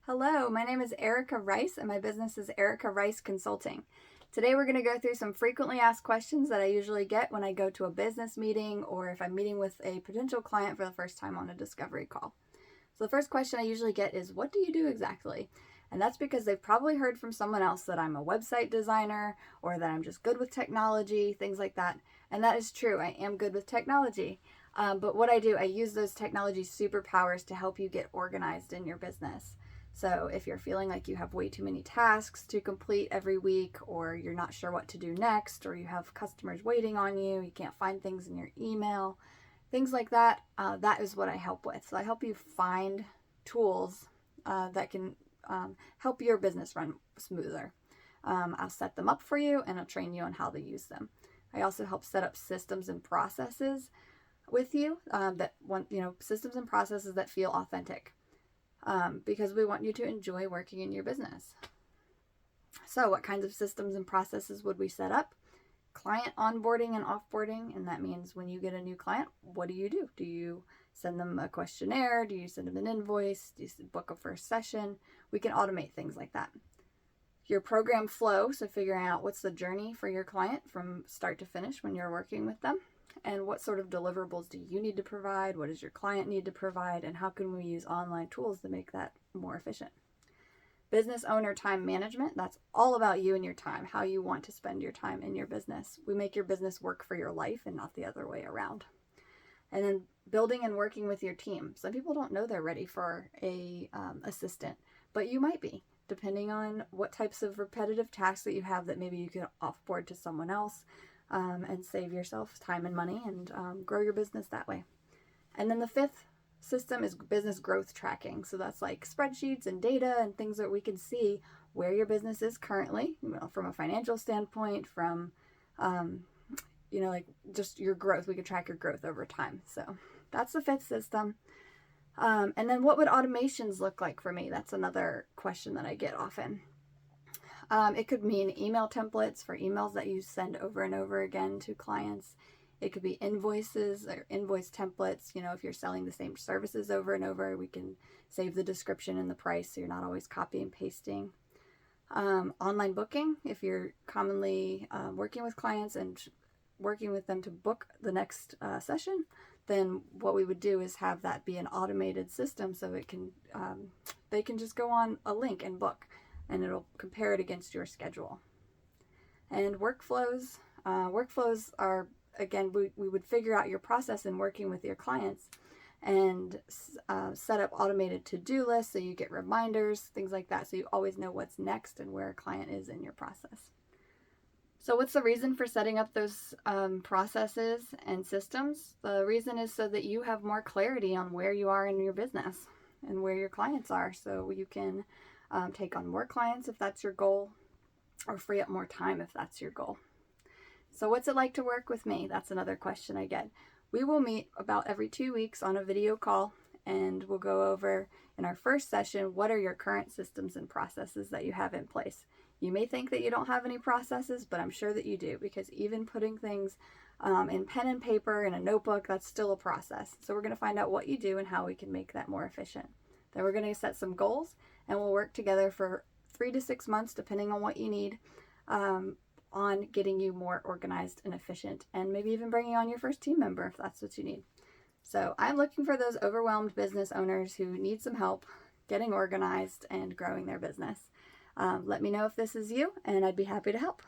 Hello, my name is Erica Rice and my business is Erica Rice Consulting. Today we're going to go through some frequently asked questions that I usually get when I go to a business meeting or if I'm meeting with a potential client for the first time on a discovery call. So the first question I usually get is, what do you do exactly? And that's because they've probably heard from someone else that I'm a website designer or that I'm just good with technology, things like that. And that is true. I am good with technology. But what I do, I use those technology superpowers to help you get organized in your business. So if you're feeling like you have way too many tasks to complete every week, or you're not sure what to do next, or you have customers waiting on you, you can't find things in your email, things like that, that is what I help with. So I help you find tools that can help your business run smoother. I'll set them up for you and I'll train you on how to use them. I also help set up systems and processes with you that want, systems and processes that feel authentic, because we want you to enjoy working in your business. So what kinds of systems and processes would we set up? Client onboarding and offboarding, and that means when you get a new client, what do? Do you send them a questionnaire? Do you send them an invoice? Do you book a first session? We can automate things like that. Your program flow, so figuring out what's the journey for your client from start to finish when you're working with them, and what sort of deliverables do you need to provide, what does your client need to provide, and how can we use online tools to make that more efficient. Business owner time management, that's all about you and your time, how you want to spend your time in your business. We make your business work for your life and not the other way around. And then building and working with your team. Some people don't know they're ready for a assistant, but you might be, depending on what types of repetitive tasks that you have that maybe you can offboard to someone else, and save yourself time and money and grow your business that way. And then the fifth system is business growth tracking. So that's like spreadsheets and data and things that we can see where your business is currently, from a financial standpoint, from like just your growth. We could track your growth over time. So that's the fifth system. And then what would automations look like for me? That's another question that I get often. It could mean email templates for emails that you send over and over again to clients. It could be invoices or invoice templates. If you're selling the same services over and over, we can save the description and the price so you're not always copy and pasting. Online booking, if you're commonly working with clients and working with them to book the next session, then what we would do is have that be an automated system so it can they can just go on a link and book, and it'll compare it against your schedule. And workflows. Workflows are, again, we would figure out your process in working with your clients and set up automated to-do lists so you get reminders, things like that, so you always know what's next and where a client is in your process. So what's the reason for setting up those processes and systems? The reason is so that you have more clarity on where you are in your business and where your clients are, so you can take on more clients if that's your goal, or free up more time if that's your goal. So what's it like to work with me? That's another question I get. We will meet about every 2 weeks on a video call, and we'll go over in our first session, what are your current systems and processes that you have in place? You may think that you don't have any processes, but I'm sure that you do, because even putting things in pen and paper in a notebook, that's still a process. So we're going to find out what you do and how we can make that more efficient. Then we're going to set some goals, and we'll work together for 3 to 6 months, depending on what you need, on getting you more organized and efficient, and maybe even bringing on your first team member if that's what you need. So I'm looking for those overwhelmed business owners who need some help getting organized and growing their business. Let me know if this is you, and I'd be happy to help.